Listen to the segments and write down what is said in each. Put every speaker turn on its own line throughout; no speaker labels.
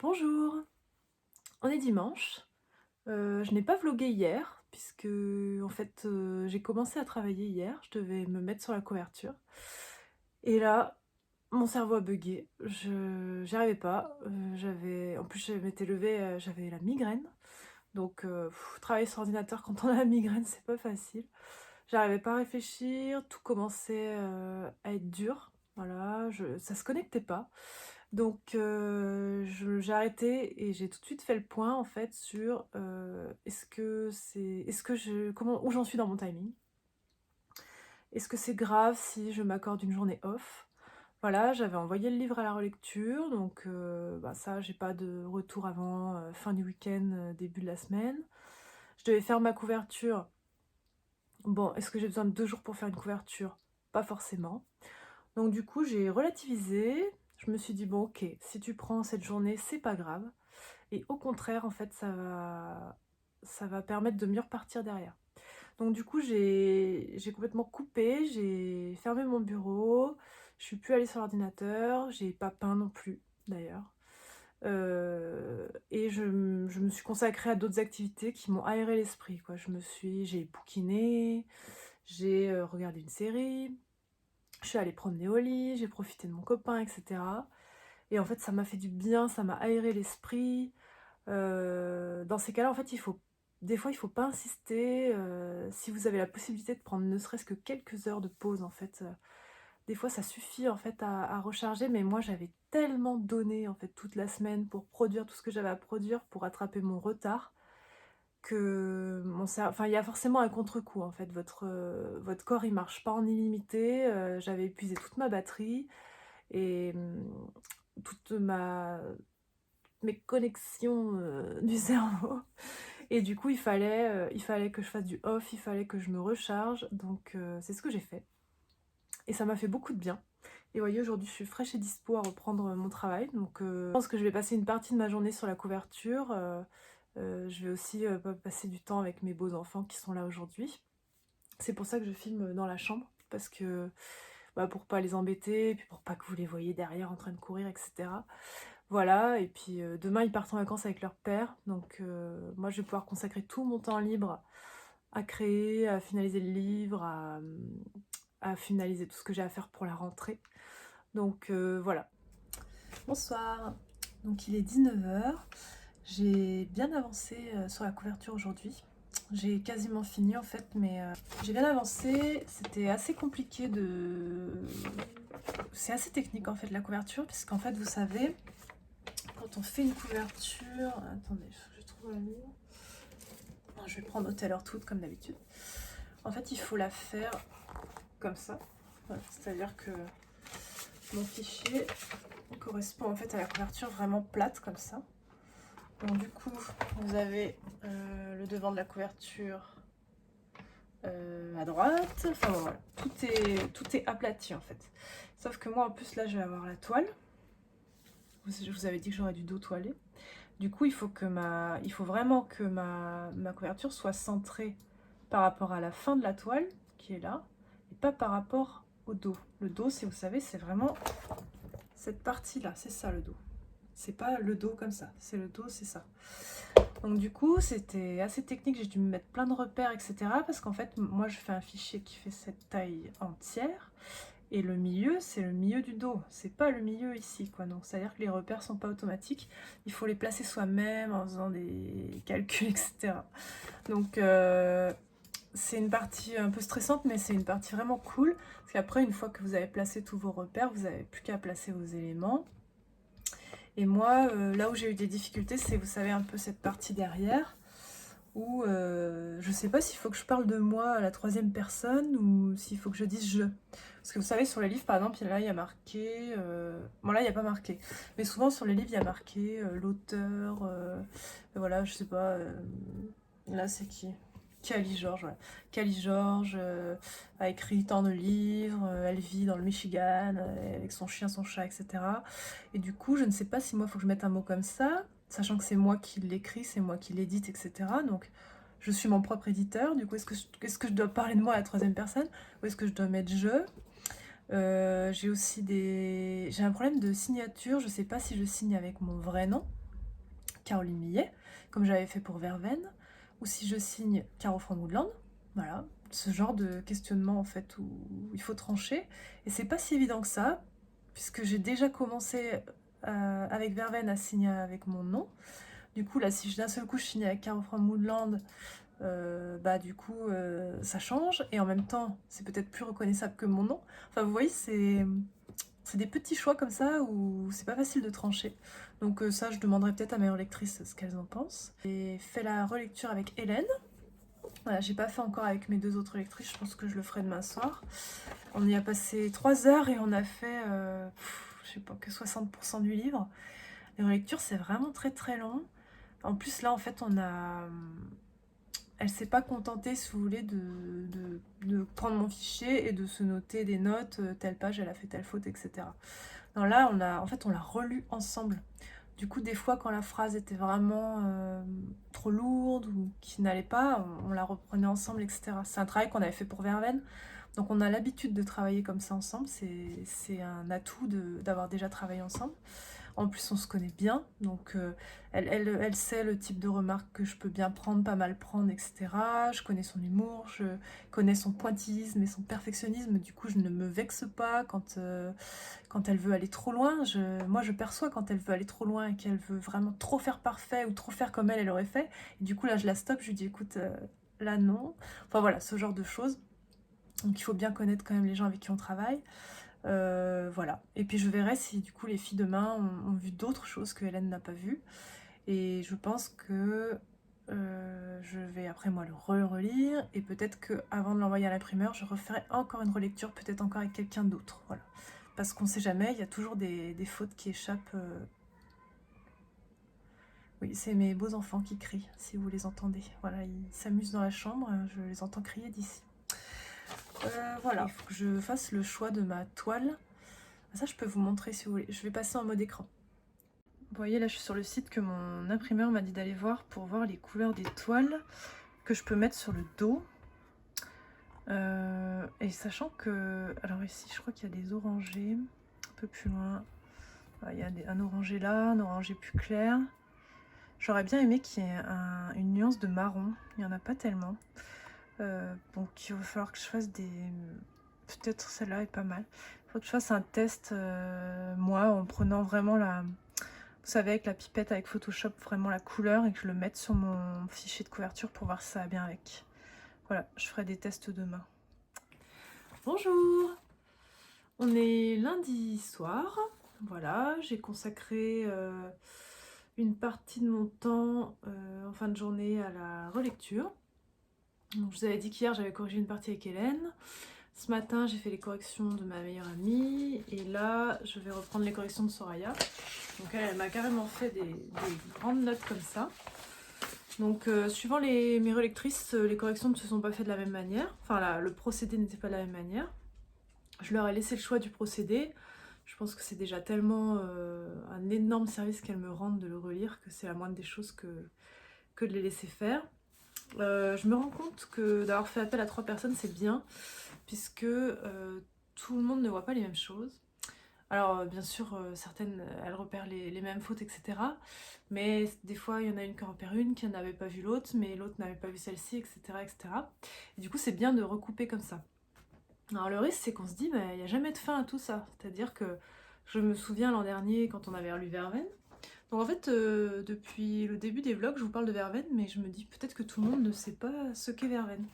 Bonjour, on est dimanche. Je n'ai pas vlogué hier puisque en fait, j'ai commencé à travailler hier, je devais me mettre sur la couverture et là, mon cerveau a buggé. Je j'y arrivais pas, j'avais en plus je m'étais levée, j'avais la migraine donc travailler sur ordinateur quand on a la migraine, c'est pas facile. J'arrivais pas à réfléchir, tout commençait, à être dur, voilà, ça se connectait pas. Donc je j'ai arrêté et j'ai tout de suite fait le point en fait sur, est-ce que je comment où j'en suis dans mon timing? Est-ce que c'est grave si je m'accorde une journée off? Voilà, j'avais envoyé le livre à la relecture donc bah, ça j'ai pas de retour avant, fin du week-end, début de la semaine. Je devais faire ma couverture. Bon, est-ce que j'ai besoin de 2 jours pour faire une couverture? Pas forcément. Donc du coup, j'ai relativisé. Je me suis dit: «Bon OK, si tu prends cette journée, c'est pas grave». Et au contraire, en fait, ça va permettre de mieux repartir derrière. Donc du coup, j'ai complètement coupé, j'ai fermé mon bureau, je suis plus allée sur l'ordinateur, j'ai pas peint non plus d'ailleurs. Et je me suis consacrée à d'autres activités qui m'ont aéré l'esprit, quoi. J'ai bouquiné, j'ai, regardé une série, je suis allée promener au lit, j'ai profité de mon copain et cetera. Et en fait, ça m'a fait du bien, ça m'a aéré l'esprit. Dans ces cas-là, en fait, des fois, il faut pas insister, si vous avez la possibilité de prendre ne serait-ce que quelques heures de pause, en fait, des fois, ça suffit, en fait, à recharger. Mais moi, j'avais tellement donné, en fait, toute la semaine pour produire tout ce que j'avais à produire, pour rattraper mon retard, que enfin, il y a forcément un contre-coup, en fait. Votre corps, il marche pas en illimité, j'avais épuisé toute ma batterie et toute ma mes connexions, du cerveau. Et du coup, il fallait que je fasse du off, il fallait que je me recharge, donc c'est ce que j'ai fait et ça m'a fait beaucoup de bien. Et vous voyez, aujourd'hui, je suis fraîche et dispo à reprendre mon travail, donc je pense que je vais passer une partie de ma journée sur la couverture, je vais aussi, passer du temps avec mes beaux enfants qui sont là aujourd'hui. C'est pour ça que je filme dans la chambre, parce que, bah, pour pas les embêter et puis pour pas que vous les voyiez derrière en train de courir et cetera. Voilà, et puis, demain, ils partent en vacances avec leur père, donc moi, je vais pouvoir consacrer tout mon temps libre à créer, à finaliser le livre, à finaliser tout ce que j'ai à faire pour la rentrée. Donc voilà. Bonsoir. Donc il est 19 h. J'ai bien avancé, sur la couverture aujourd'hui. J'ai quasiment fini en fait, mais j'ai bien avancé. C'était assez compliqué c'est assez technique en fait la couverture, puisqu'en fait vous savez, quand on fait une couverture... Attendez, faut que je trouve la ligne. Non, je vais prendre au tailor toute comme d'habitude. En fait, il faut la faire comme ça. Voilà, c'est-à-dire que mon fichier correspond en fait à la couverture vraiment plate comme ça. Donc du coup, vous avez le devant de la couverture à droite. Enfin bon, voilà, tout est aplati en fait. Sauf que moi en plus là, je vais avoir la toile. Je vous avais dit que j'aurais du dos toilé. Du coup, il faut vraiment que ma couverture soit centrée par rapport à la fin de la toile, qui est là, et pas par rapport au dos. Le dos, si vous savez, c'est vraiment cette partie-là, c'est ça le dos. C'est pas le dos comme ça, c'est le dos, c'est ça. Donc du coup, c'était assez technique, j'ai dû me mettre plein de repères, etc. Parce qu'en fait, moi, je fais un fichier qui fait cette taille entière. Et le milieu, c'est le milieu du dos, c'est pas le milieu ici, quoi. Donc, c'est-à-dire que les repères sont pas automatiques, il faut les placer soi-même en faisant des calculs, etc. Donc, c'est une partie un peu stressante, mais c'est une partie vraiment cool, parce qu'après, une fois que vous avez placé tous vos repères, vous n'avez plus qu'à placer vos éléments. Et moi, là où j'ai eu des difficultés, c'est, vous savez, un peu cette partie derrière, où je sais pas s'il faut que je parle de moi à la troisième personne ou s'il faut que je dise je. Parce que vous savez, sur les livres, par exemple, là, il y a marqué... Bon, là, il n'y a pas marqué. Mais souvent, sur les livres, il y a marqué l'auteur... voilà, je sais pas... là, c'est qui? Cali George, voilà. Cali George a écrit tant de livres, elle vit dans le Michigan, avec son chien, son chat, etc. Et du coup, je ne sais pas si moi, il faut que je mette un mot comme ça, sachant que c'est moi qui l'écris, c'est moi qui l'édite, etc. Donc, je suis mon propre éditeur. Du coup, est-ce que je dois parler de moi à la troisième personne ou est-ce que je dois mettre je? J'ai aussi j'ai un problème de signature. Je sais pas si je signe avec mon vrai nom Caroline Millet, comme j'avais fait pour Verveine, ou si je signe Caro Van Woodland. Voilà, ce genre de questionnement en fait où il faut trancher. Et c'est pas si évident que ça, puisque j'ai déjà commencé avec Verveine à signer avec mon nom. Du coup, là, si d'un seul coup je signe avec Caro Van Woodland, bah du coup ça change. Et en même temps, c'est peut-être plus reconnaissable que mon nom. Enfin, vous voyez, c'est des petits choix comme ça où c'est pas facile de trancher. Donc ça, je demanderai peut-être à mes relectrices ce qu'elles en pensent. J'ai fait la relecture avec Hélène. Voilà, j'ai pas fait encore avec mes 2 autres lectrices, je pense que je le ferai demain soir. On y a passé 3 heures et on a fait, je sais pas, que 60% du livre. Les relectures, c'est vraiment très très long. En plus, là, en fait, elle s'est pas contentée, si vous voulez, de prendre mon fichier et de se noter des notes, telle page, elle a fait telle faute, etc. Non, là, en fait, on l'a relu ensemble. Du coup, des fois, quand la phrase était vraiment trop lourde ou qui n'allait pas, on la reprenait ensemble, etc. C'est un travail qu'on avait fait pour Verveine. Donc, on a l'habitude de travailler comme ça ensemble. C'est un atout d'avoir déjà travaillé ensemble. En plus, on se connaît bien, donc elle sait le type de remarques que je peux bien prendre, pas mal prendre, etc. Je connais son humour, je connais son pointillisme et son perfectionnisme. Du coup, je ne me vexe pas quand elle veut aller trop loin. Moi, je perçois quand elle veut aller trop loin et qu'elle veut vraiment trop faire parfait ou trop faire comme elle aurait fait. Et du coup, là, je la stoppe, je lui dis, écoute, là, non. Enfin, voilà, ce genre de choses. Donc, il faut bien connaître quand même les gens avec qui on travaille. Voilà. Et puis je verrai si du coup les filles demain ont vu d'autres choses que Hélène n'a pas vues. Et je pense que je vais après moi le relire et peut-être que avant de l'envoyer à l'imprimeur, je referai encore une relecture, peut-être encore avec quelqu'un d'autre. Voilà. Parce qu'on sait jamais, il y a toujours des fautes qui échappent. Oui, c'est mes beaux enfants qui crient, si vous les entendez. Voilà, ils s'amusent dans la chambre, je les entends crier d'ici. Voilà, il faut que je fasse le choix de ma toile. Ça, je peux vous montrer si vous voulez. Je vais passer en mode écran. Vous voyez, là, je suis sur le site que mon imprimeur m'a dit d'aller voir pour voir les couleurs des toiles que je peux mettre sur le dos. Et sachant que... Alors ici, je crois qu'il y a des orangés. Un peu plus loin. Il y a un orangé là, un orangé plus clair. J'aurais bien aimé qu'il y ait une nuance de marron. Il n'y en a pas tellement. Donc il va falloir que je fasse des... Peut-être celle-là est pas mal. Il faut que je fasse un test, moi, en prenant vraiment la... Vous savez, avec la pipette, avec Photoshop, vraiment la couleur, et que je le mette sur mon fichier de couverture pour voir si ça va bien avec. Voilà, je ferai des tests demain. Bonjour! On est lundi soir. Voilà, j'ai consacré une partie de mon temps en fin de journée à la relecture. Donc, je vous avais dit qu'hier, j'avais corrigé une partie avec Hélène. Ce matin, j'ai fait les corrections de ma meilleure amie. Et là, je vais reprendre les corrections de Soraya. Donc elle m'a carrément fait des grandes notes comme ça. Donc suivant mes relectrices, les corrections ne se sont pas faites de la même manière. Enfin, le procédé n'était pas de la même manière. Je leur ai laissé le choix du procédé. Je pense que c'est déjà tellement un énorme service qu'elles me rendent de le relire que c'est la moindre des choses que de les laisser faire. Je me rends compte que d'avoir fait appel à 3 personnes, c'est bien, puisque tout le monde ne voit pas les mêmes choses. Alors bien sûr, certaines, elles repèrent les mêmes fautes, etc. Mais des fois, il y en a une qui en repère une, qui n'avait pas vu l'autre, mais l'autre n'avait pas vu celle-ci, etc., etc. Et du coup, c'est bien de recouper comme ça. Alors le risque, c'est qu'on se dit, bah, il n'y a jamais de fin à tout ça. C'est-à-dire que je me souviens l'an dernier, quand on avait relu Verveine. Donc en fait, depuis le début des vlogs, je vous parle de Verveine, mais je me dis peut-être que tout le monde ne sait pas ce qu'est Verveine.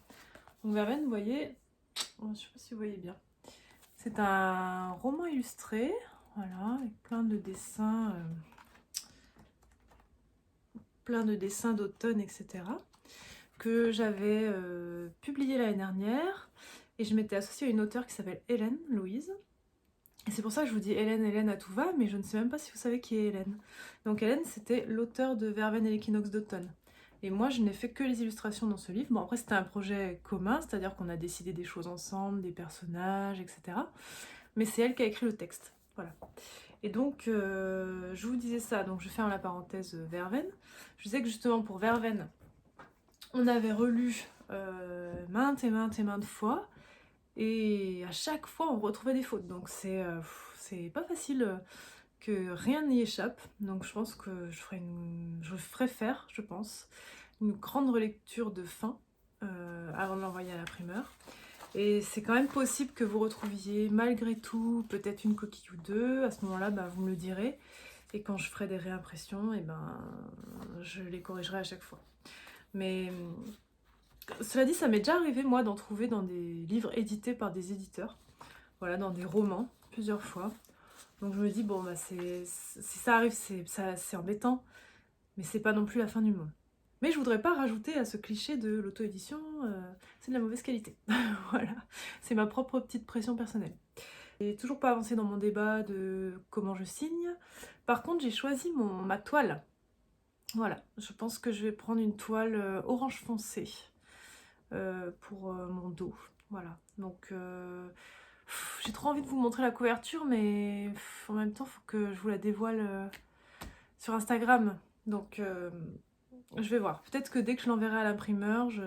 Donc Verveine, vous voyez, je ne sais pas si vous voyez bien. C'est un roman illustré, voilà, avec plein de dessins d'automne, etc. que j'avais publié l'année dernière. Et je m'étais associée à une auteure qui s'appelle Hélène Louise. Et c'est pour ça que je vous dis Hélène à tout va, mais je ne sais même pas si vous savez qui est Hélène. Donc Hélène, c'était l'auteure de Verveine et l'équinoxe d'automne. Et moi, je n'ai fait que les illustrations dans ce livre. Bon, après, c'était un projet commun, c'est-à-dire qu'on a décidé des choses ensemble, des personnages, etc. Mais c'est elle qui a écrit le texte. Voilà. Et donc, je vous disais ça, donc je ferme la parenthèse Verveine. Je disais que justement pour Verveine, on avait relu maintes et maintes fois, et à chaque fois on retrouvait des fautes. Donc c'est pas facile que rien n'y échappe. Donc je pense que je ferai faire, je pense, une grande relecture de fin avant de l'envoyer à l'imprimeur. Et c'est quand même possible que vous retrouviez malgré tout peut-être une coquille ou deux. À ce moment-là, vous me le direz. Et quand je ferai des réimpressions, je les corrigerai à chaque fois. Mais cela dit, ça m'est déjà arrivé, moi, d'en trouver dans des livres édités par des éditeurs. Voilà, dans des romans, plusieurs fois. Donc je me dis, bon, si ça arrive, c'est embêtant. Mais c'est pas non plus la fin du monde. Mais je voudrais pas rajouter à ce cliché de l'auto-édition, c'est de la mauvaise qualité. Voilà, c'est ma propre petite pression personnelle. J'ai toujours pas avancé dans mon débat de comment je signe. Par contre, j'ai choisi ma toile. Voilà, je pense que je vais prendre une toile orange foncé pour mon dos. Voilà, donc j'ai trop envie de vous montrer la couverture, mais en même temps, il faut que je vous la dévoile sur Instagram. Donc je vais voir. Peut-être que dès que je l'enverrai à l'imprimeur, je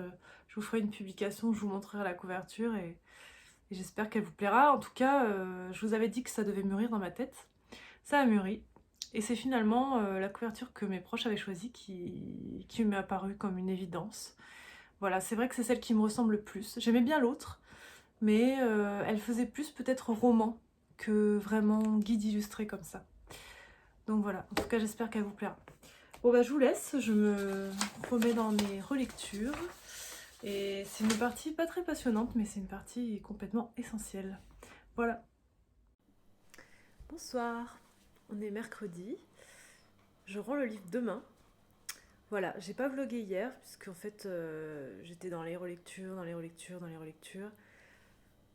vous ferai une publication où je vous montrerai la couverture et j'espère qu'elle vous plaira. En tout cas, je vous avais dit que ça devait mûrir dans ma tête. Ça a mûri. Et c'est finalement la couverture que mes proches avaient choisie qui m'est apparue comme une évidence. Voilà, c'est vrai que c'est celle qui me ressemble le plus. J'aimais bien l'autre, mais elle faisait plus peut-être roman que vraiment guide illustré comme ça. Donc voilà, en tout cas j'espère qu'elle vous plaira. Bon je vous laisse, je me remets dans mes relectures. Et c'est une partie pas très passionnante, mais c'est une partie complètement essentielle. Voilà. Bonsoir, on est mercredi. Je rends le livre demain. Voilà, j'ai pas vlogué hier, puisque en fait j'étais dans les relectures.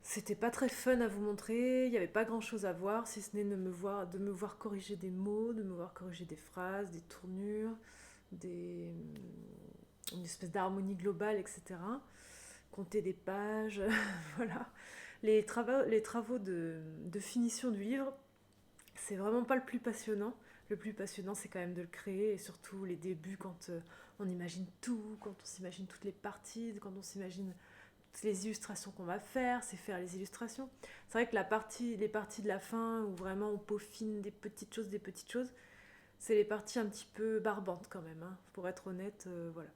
C'était pas très fun à vous montrer, il n'y avait pas grand chose à voir, si ce n'est de me voir corriger des mots, de me voir corriger des phrases, des tournures, une espèce d'harmonie globale, etc. Compter des pages, voilà. Les travaux de finition du livre, c'est vraiment pas le plus passionnant. Le plus passionnant, c'est quand même de le créer, et surtout les débuts, quand on imagine tout, quand on s'imagine toutes les parties, quand on s'imagine toutes les illustrations qu'on va faire, c'est faire les illustrations. C'est vrai que les parties de la fin, où vraiment on peaufine des petites choses, c'est les parties un petit peu barbantes quand même, hein, pour être honnête, voilà.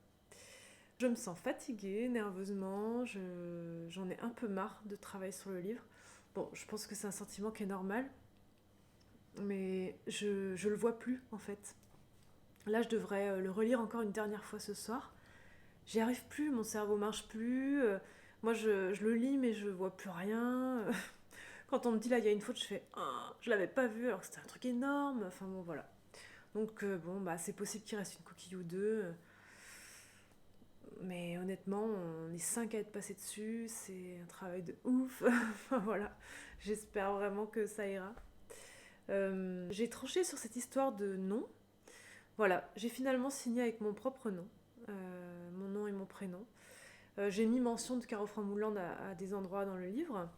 Je me sens fatiguée, nerveusement, j'en ai un peu marre de travailler sur le livre. Bon, je pense que c'est un sentiment qui est normal, mais je le vois plus en fait. Là, je devrais le relire encore une dernière fois ce soir. J'y arrive plus, mon cerveau marche plus. Moi, je le lis, mais je vois plus rien. Quand on me dit là, il y a une faute, je fais ah, je l'avais pas vu alors que c'était un truc énorme. Enfin bon, voilà. Donc, c'est possible qu'il reste une coquille ou deux. Mais honnêtement, on est 5 à être passés dessus. C'est un travail de ouf. Enfin voilà. J'espère vraiment que ça ira. J'ai tranché sur cette histoire de nom. Voilà, j'ai finalement signé avec mon propre nom, mon nom et mon prénom. J'ai mis mention de Caro Framouland à des endroits dans le livre,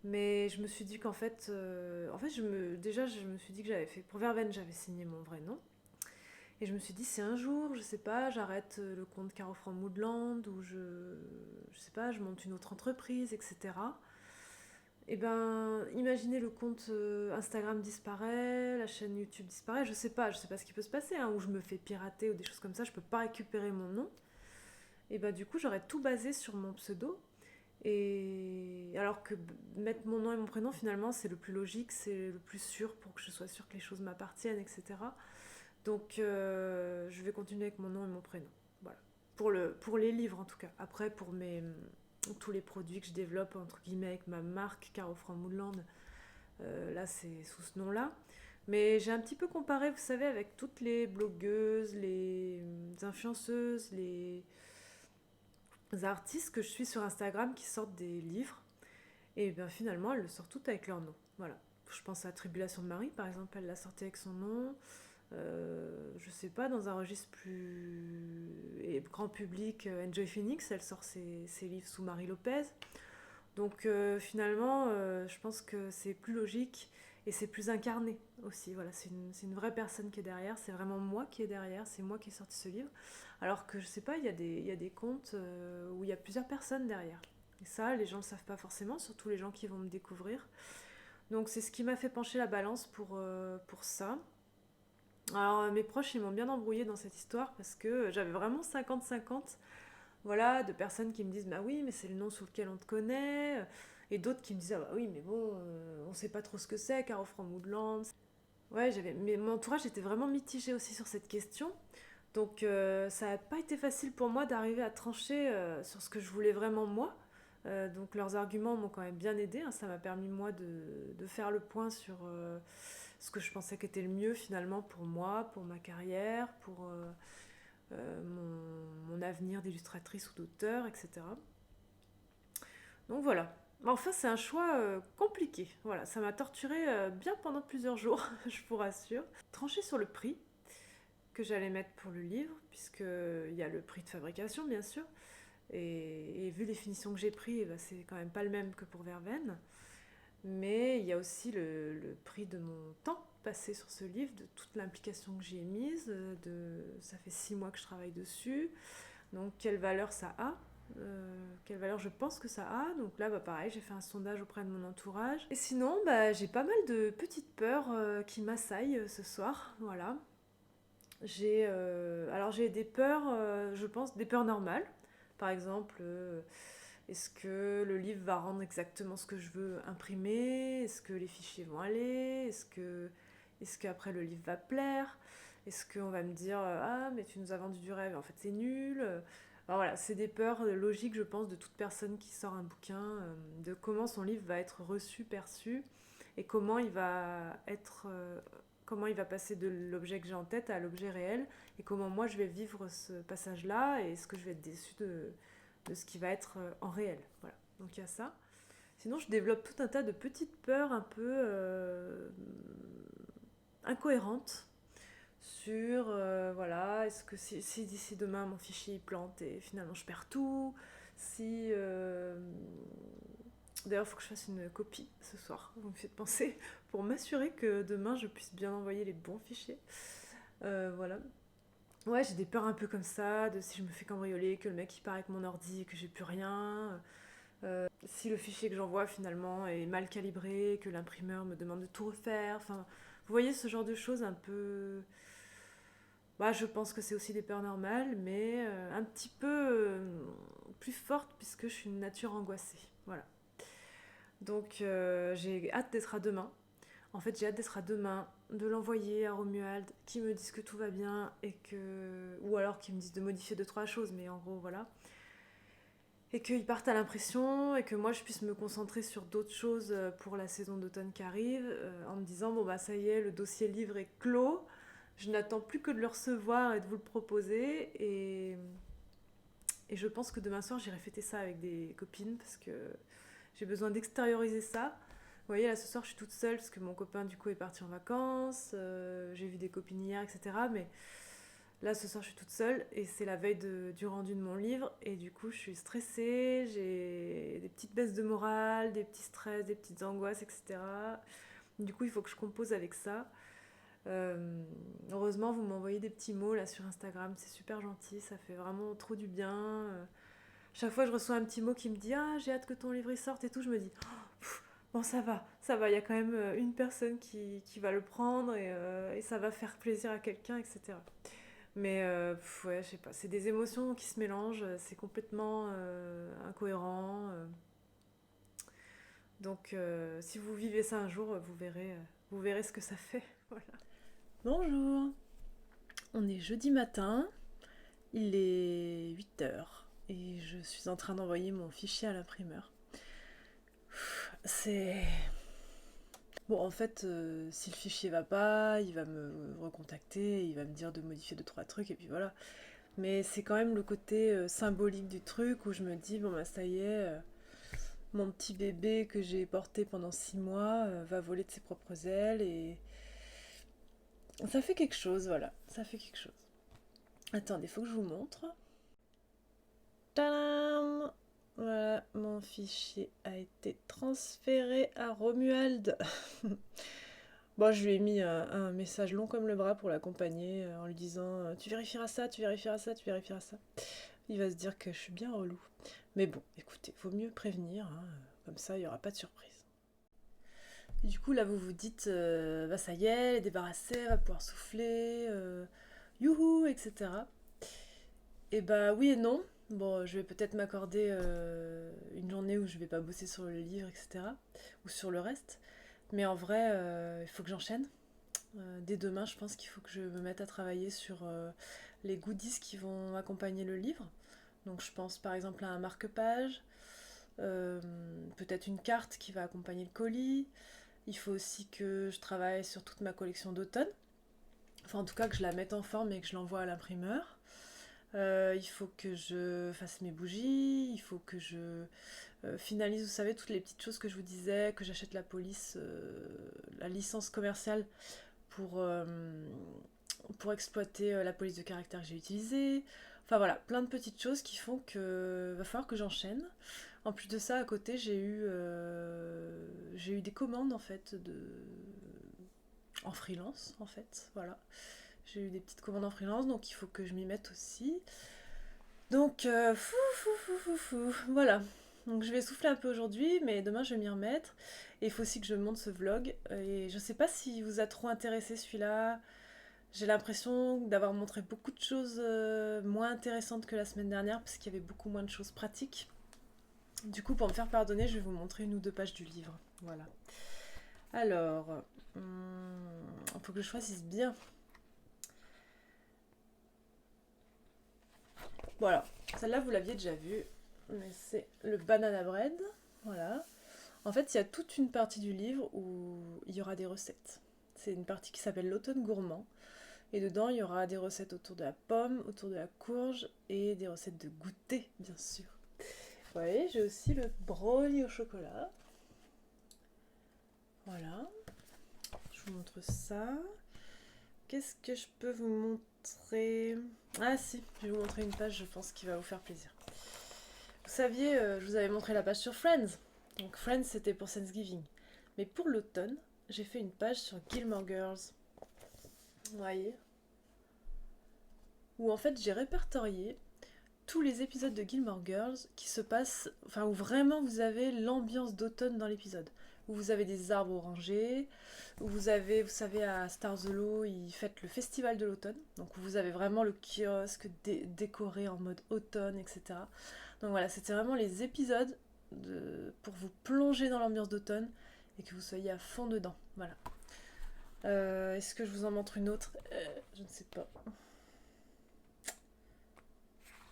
mais je me suis dit qu'en fait, je me suis dit que j'avais fait pour Verveine, j'avais signé mon vrai nom, et je me suis dit si un jour, je sais pas, j'arrête le compte Caro Framouland ou je sais pas, je monte une autre entreprise, etc. Et imaginez le compte Instagram disparaît, la chaîne YouTube disparaît, je sais pas ce qui peut se passer, hein, ou je me fais pirater ou des choses comme ça, je peux pas récupérer mon nom. Et du coup, j'aurais tout basé sur mon pseudo. Et alors que mettre mon nom et mon prénom, finalement, c'est le plus logique, c'est le plus sûr pour que je sois sûre que les choses m'appartiennent, etc. Donc, je vais continuer avec mon nom et mon prénom. Voilà. Pour les livres, en tout cas. Après, pour tous les produits que je développe, entre guillemets, avec ma marque, Caro Framouland, là, c'est sous ce nom-là. Mais j'ai un petit peu comparé, vous savez, avec toutes les blogueuses, les influenceuses, les artistes que je suis sur Instagram qui sortent des livres. Et bien finalement, elles le sortent toutes avec leur nom. Voilà. Je pense à Tribulation de Marie, par exemple, elle l'a sorti avec son nom. Je sais pas, dans un registre plus grand public, Enjoy Phoenix, elle sort ses livres sous Marie Lopez. Donc finalement, je pense que c'est plus logique et c'est plus incarné aussi. Voilà, c'est une vraie personne qui est derrière, c'est vraiment moi qui est derrière, c'est moi qui ai sorti ce livre. Alors que je sais pas, il y a des comptes où il y a plusieurs personnes derrière. Et ça, les gens ne le savent pas forcément, surtout les gens qui vont me découvrir.
Donc c'est ce qui m'a fait pencher la balance pour ça. Alors mes proches ils m'ont bien embrouillée dans cette histoire parce que j'avais vraiment 50-50, voilà, de personnes qui me disent bah oui mais c'est le nom sous lequel on te connaît, et d'autres qui me disent ah bah oui mais bon on sait pas trop ce que c'est Carol from Woodlands. Ouais, mais mon entourage était vraiment mitigé aussi sur cette question. Donc ça n'a pas été facile pour moi d'arriver à trancher sur ce que je voulais vraiment moi. Donc leurs arguments m'ont quand même bien aidé, hein. Ça m'a permis moi de faire le point sur ce que je pensais qu'était le mieux finalement pour moi, pour ma carrière, pour mon avenir d'illustratrice ou d'auteur, etc. Donc voilà. Enfin, c'est un choix compliqué. Voilà, ça m'a torturé bien pendant plusieurs jours, je vous rassure. Trancher sur le prix que j'allais mettre pour le livre, puisqu'il y a le prix de fabrication, bien sûr. Et vu les finitions que j'ai prises, bah, c'est quand même pas le même que pour Verveine. Mais il y a aussi le prix de mon temps passé sur ce livre, de toute l'implication que j'y ai mise. Ça fait 6 mois que je travaille dessus. Donc quelle valeur ça a, quelle valeur je pense que ça a. Donc là, bah, pareil, j'ai fait un sondage auprès de mon entourage. Et sinon, bah, j'ai pas mal de petites peurs qui m'assaillent ce soir. Voilà. Alors j'ai des peurs, je pense, des peurs normales. Par exemple, est-ce que le livre va rendre exactement ce que je veux imprimer? Est-ce que les fichiers vont aller? Est-ce qu'après le livre va plaire? Est-ce qu'on va me dire ah mais tu nous as vendu du rêve, en fait c'est nul. Alors voilà, c'est des peurs logiques, je pense, de toute personne qui sort un bouquin, de comment son livre va être reçu, perçu, et comment il va passer de l'objet que j'ai en tête à l'objet réel, et comment moi je vais vivre ce passage-là, et est-ce que je vais être déçue de ce qui va être en réel. Voilà, donc il y a ça. Sinon, je développe tout un tas de petites peurs un peu incohérentes sur, voilà, est-ce que si d'ici demain mon fichier il plante et finalement je perds tout, si... D'ailleurs, il faut que je fasse une copie ce soir, vous me faites penser, pour m'assurer que demain je puisse bien envoyer les bons fichiers. Voilà. Ouais, j'ai des peurs un peu comme ça, de si je me fais cambrioler, que le mec il part avec mon ordi et que j'ai plus rien. Si le fichier que j'envoie finalement est mal calibré, que l'imprimeur me demande de tout refaire. Enfin, vous voyez ce genre de choses un peu... Bah, je pense que c'est aussi des peurs normales, mais un petit peu plus fortes puisque je suis une nature angoissée. Voilà. Donc j'ai hâte d'être à demain. En fait, j'ai hâte d'être à demain, de l'envoyer à Romuald, qui me dise que tout va bien et que... Ou alors qui me dise de modifier deux, trois choses, mais en gros, voilà. Et qu'ils partent à l'impression et que moi je puisse me concentrer sur d'autres choses pour la saison d'automne qui arrive, en me disant bon bah ça y est, le dossier livre est clos, je n'attends plus que de le recevoir et de vous le proposer, et je pense que demain soir j'irai fêter ça avec des copines parce que j'ai besoin d'extérioriser ça. Vous voyez, là ce soir je suis toute seule parce que mon copain du coup est parti en vacances, j'ai vu des copines hier, etc. Mais là, ce soir, je suis toute seule et c'est la veille du rendu de mon livre. Et du coup, je suis stressée, j'ai des petites baisses de morale, des petits stress, des petites angoisses, etc. Du coup, il faut que je compose avec ça. Heureusement, vous m'envoyez des petits mots là sur Instagram, c'est super gentil, ça fait vraiment trop du bien. Chaque fois, je reçois un petit mot qui me dit ah, j'ai hâte que ton livre sorte et tout. Je me dis oh, bon, ça va, il y a quand même une personne qui va le prendre et ça va faire plaisir à quelqu'un, etc. Mais ouais, je sais pas, c'est des émotions qui se mélangent, c'est complètement incohérent. Donc si vous vivez ça un jour, vous verrez ce que ça fait. Voilà.
Bonjour, on est jeudi matin, il est 8 h et je suis en train d'envoyer mon fichier à l'imprimeur. C'est... Bon, en fait, si le fichier va pas, il va me recontacter, il va me dire de modifier deux, trois trucs, et puis voilà. Mais c'est quand même le côté symbolique du truc où je me dis, bon bah ça y est, mon petit bébé que j'ai porté pendant 6 mois va voler de ses propres ailes et ça fait quelque chose, voilà, ça fait quelque chose. Attendez, faut que je vous montre. Tadam! Voilà, mon fichier a été transféré à Romuald. Bon, je lui ai mis un message long comme le bras pour l'accompagner en lui disant tu vérifieras ça, tu vérifieras ça, tu vérifieras ça. Il va se dire que je suis bien relou. Mais bon, écoutez, vaut mieux prévenir, hein, comme ça il n'y aura pas de surprise.
Et du coup, là, vous vous dites, bah ça y est, elle est débarrassée, elle va pouvoir souffler, youhou, etc. Et bah oui et non. Bon, je vais peut-être m'accorder une journée où je vais pas bosser sur le livre, etc. Ou sur le reste. Mais en vrai, il faut que j'enchaîne. Dès demain, je pense qu'il faut que je me mette à travailler sur les goodies qui vont accompagner le livre. Donc je pense par exemple à un marque-page, peut-être une carte qui va accompagner le colis. Il faut aussi que je travaille sur toute ma collection d'automne. Enfin, en tout cas, que je la mette en forme et que je l'envoie à l'imprimeur. Il faut que je fasse mes bougies, il faut que je finalise, vous savez, toutes les petites choses que je vous disais, que j'achète la police, la licence commerciale pour, euh, pour exploiter la police de caractère que j'ai utilisée. Enfin voilà, plein de petites choses qui font que va falloir que j'enchaîne. En plus de ça, à côté, j'ai eu des commandes en fait en freelance en fait, voilà. J'ai eu des petites commandes en freelance, donc il faut que je m'y mette aussi. Donc, voilà. Donc je vais souffler un peu aujourd'hui, mais demain je vais m'y remettre. Et il faut aussi que je monte ce vlog. Et je sais pas si vous a trop intéressé celui-là. J'ai l'impression d'avoir montré beaucoup de choses moins intéressantes que la semaine dernière, parce qu'il y avait beaucoup moins de choses pratiques. Du coup, pour me faire pardonner, je vais vous montrer 1 ou 2 pages du livre. Voilà. Alors, il faut que je choisisse bien. Voilà, celle-là vous l'aviez déjà vue, mais c'est le banana bread. Voilà. En fait, il y a toute une partie du livre où il y aura des recettes. C'est une partie qui s'appelle l'automne gourmand. Et dedans, il y aura des recettes autour de la pomme, autour de la courge et des recettes de goûter, bien sûr. Vous voyez, j'ai aussi le brownie au chocolat. Voilà. Je vous montre ça. Qu'est-ce que je peux vous montrer? Ah si, je vais vous montrer une page, je pense, qui va vous faire plaisir. Vous saviez, je vous avais montré la page sur Friends. Donc Friends, c'était pour Thanksgiving. Mais pour l'automne, j'ai fait une page sur Gilmore Girls. Vous voyez? Où en fait, j'ai répertorié tous les épisodes de Gilmore Girls qui se passent, enfin où vraiment vous avez l'ambiance d'automne dans l'épisode. Où vous avez des arbres orangés, où vous avez, vous savez, à Stars Hollow, ils fêtent le festival de l'automne. Donc où vous avez vraiment le kiosque décoré en mode automne, etc. Donc voilà, c'était vraiment les épisodes pour vous plonger dans l'ambiance d'automne et que vous soyez à fond dedans. Voilà. Est-ce que je vous en montre une autre? Je ne sais pas.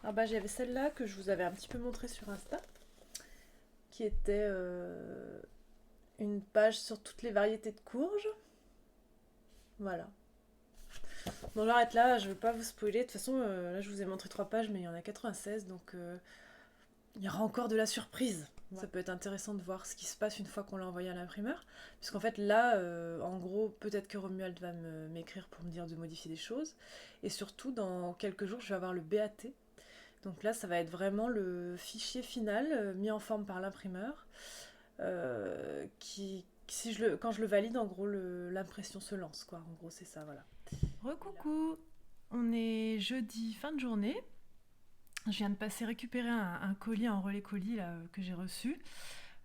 Ah bah j'avais celle-là que je vous avais un petit peu montrée sur Insta, qui était une page sur toutes les variétés de courges. Voilà. Bon, j'arrête là, je ne vais pas vous spoiler. De toute façon, là je vous ai montré 3 pages, mais il y en a 96, donc il y aura encore de la surprise. Ouais. Ça peut être intéressant de voir ce qui se passe une fois qu'on l'a envoyé à l'imprimeur. Puisqu'en fait, là, en gros, peut-être que Romuald va m'écrire pour me dire de modifier des choses. Et surtout, dans quelques jours, je vais avoir le BAT. Donc là, ça va être vraiment le fichier final mis en forme par l'imprimeur. Quand je le valide, en gros, l'impression se lance, quoi. En gros, c'est ça, voilà. Recoucou, on est jeudi fin de journée. Je viens de passer récupérer un colis, un relais colis là, que j'ai reçu.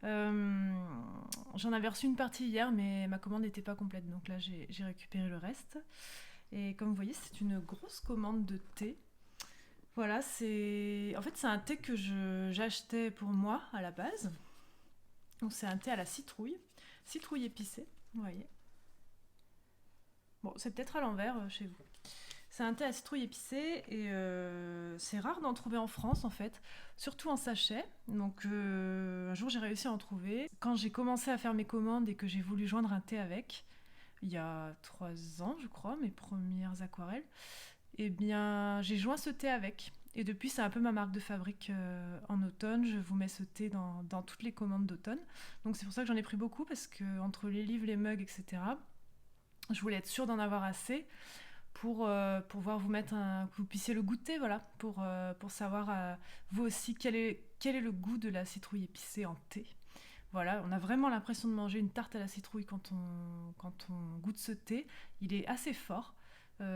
J'en avais reçu une partie hier, mais ma commande n'était pas complète, donc là j'ai récupéré le reste. Et comme vous voyez, c'est une grosse commande de thé. Voilà, c'est un thé que j'achetais pour moi à la base. Donc c'est un thé à la citrouille épicée, vous voyez. Bon, c'est peut-être à l'envers chez vous. C'est un thé à citrouille épicée et c'est rare d'en trouver en France en fait, surtout en sachet. Donc un jour j'ai réussi à en trouver. Quand j'ai commencé à faire mes commandes et que j'ai voulu joindre un thé avec, il y a 3 ans je crois, mes premières aquarelles, eh bien j'ai joint ce thé avec. Et depuis c'est un peu ma marque de fabrique en automne. Je vous mets ce thé dans toutes les commandes d'automne. Donc c'est pour ça que j'en ai pris beaucoup parce que entre les livres, les mugs, etc., je voulais être sûre d'en avoir assez pour pouvoir vous mettre que vous puissiez le goûter, voilà, pour savoir vous aussi quel est le goût de la citrouille épicée en thé. Voilà, on a vraiment l'impression de manger une tarte à la citrouille quand on goûte ce thé. Il est assez fort.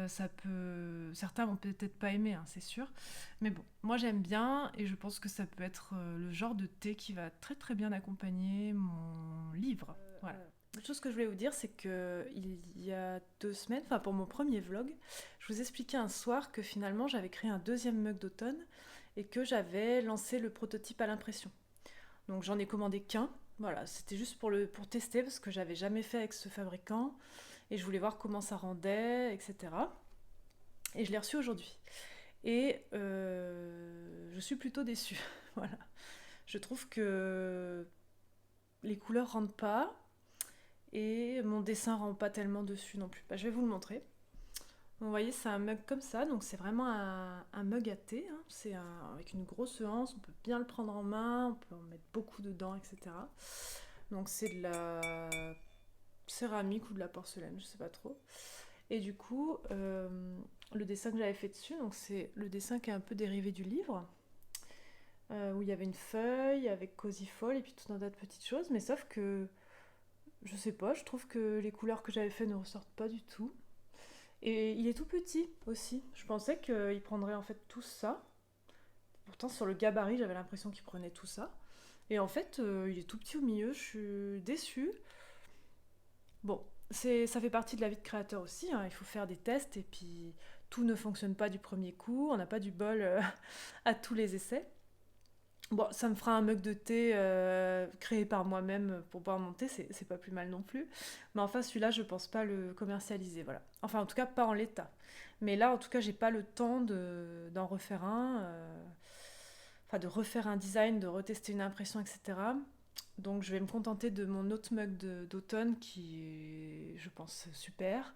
Certains vont peut-être pas aimer, hein, c'est sûr. Mais bon, moi j'aime bien et je pense que ça peut être le genre de thé qui va très très bien accompagner mon livre. Voilà.
Une chose que je voulais vous dire, c'est que il y a 2 semaines, enfin pour mon premier vlog, je vous expliquais un soir que finalement j'avais créé un deuxième mug d'automne et que j'avais lancé le prototype à l'impression. Donc j'en ai commandé qu'un, voilà, c'était juste pour tester parce que j'avais jamais fait avec ce fabricant et je voulais voir comment ça rendait, etc. Et je l'ai reçu aujourd'hui. Et je suis plutôt déçue. Voilà. Je trouve que les couleurs rendent pas et mon dessin rend pas tellement dessus non plus. Bah, je vais vous le montrer. Donc, vous voyez, c'est un mug comme ça, donc c'est vraiment un mug à thé, hein. Avec une grosse anse, on peut bien le prendre en main, on peut en mettre beaucoup dedans, etc. Donc c'est de la céramique ou de la porcelaine, je sais pas trop. Et du coup, le dessin que j'avais fait dessus, donc c'est le dessin qui est un peu dérivé du livre, où il y avait une feuille avec Cozy Fall et puis tout un tas de petites choses, mais sauf que, je sais pas, je trouve que les couleurs que j'avais fait ne ressortent pas du tout. Et il est tout petit aussi. Je pensais qu'il prendrait en fait tout ça. Pourtant, sur le gabarit, j'avais l'impression qu'il prenait tout ça. Et en fait, il est tout petit au milieu, je suis déçue. Bon, ça fait partie de la vie de créateur aussi, hein. Il faut faire des tests et puis tout ne fonctionne pas du premier coup. On n'a pas du bol à tous les essais. Bon, ça me fera un mug de thé créé par moi-même pour pouvoir monter, c'est pas plus mal non plus. Mais enfin, celui-là, je pense pas le commercialiser, voilà. Enfin, en tout cas, pas en l'état. Mais là, en tout cas, j'ai pas le temps d'en refaire un, enfin, de refaire un design, de retester une impression, etc. Donc, je vais me contenter de mon autre mug d'automne qui est, je pense, super,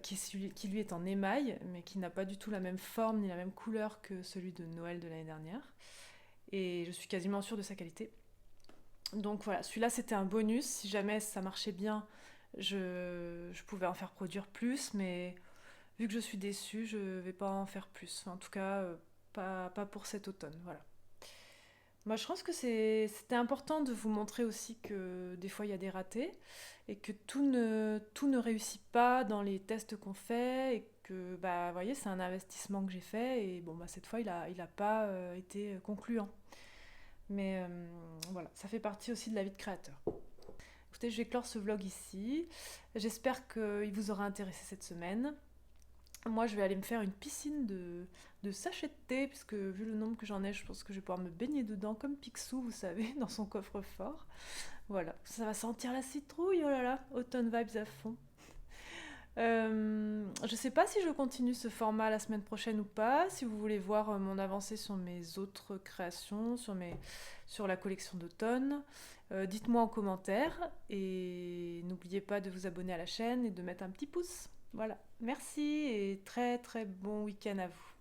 qui lui est en émail, mais qui n'a pas du tout la même forme ni la même couleur que celui de Noël de l'année dernière. Et je suis quasiment sûre de sa qualité. Donc voilà, celui-là c'était un bonus. Si jamais ça marchait bien, je pouvais en faire produire plus, mais vu que je suis déçue, je vais pas en faire plus. Enfin, en tout cas, pas pour cet automne. Voilà. Moi, je pense que c'était important de vous montrer aussi que des fois il y a des ratés et que tout ne réussit pas dans les tests qu'on fait et que, bah, vous voyez, c'est un investissement que j'ai fait et bon, bah, cette fois il a pas été concluant. Mais voilà, ça fait partie aussi de la vie de créateur. Écoutez, je vais clore ce vlog ici. J'espère qu'il vous aura intéressé cette semaine. Moi, je vais aller me faire une piscine de sachets de thé, puisque vu le nombre que j'en ai, je pense que je vais pouvoir me baigner dedans, comme Picsou, vous savez, dans son coffre-fort. Voilà, ça va sentir la citrouille, oh là là, automne vibes à fond. Je sais pas si je continue ce format la semaine prochaine ou pas. Si vous voulez voir mon avancée sur mes autres créations, sur la collection d'automne, dites-moi en commentaire. Et n'oubliez pas de vous abonner à la chaîne et de mettre un petit pouce. Voilà, merci et très très bon week-end à vous.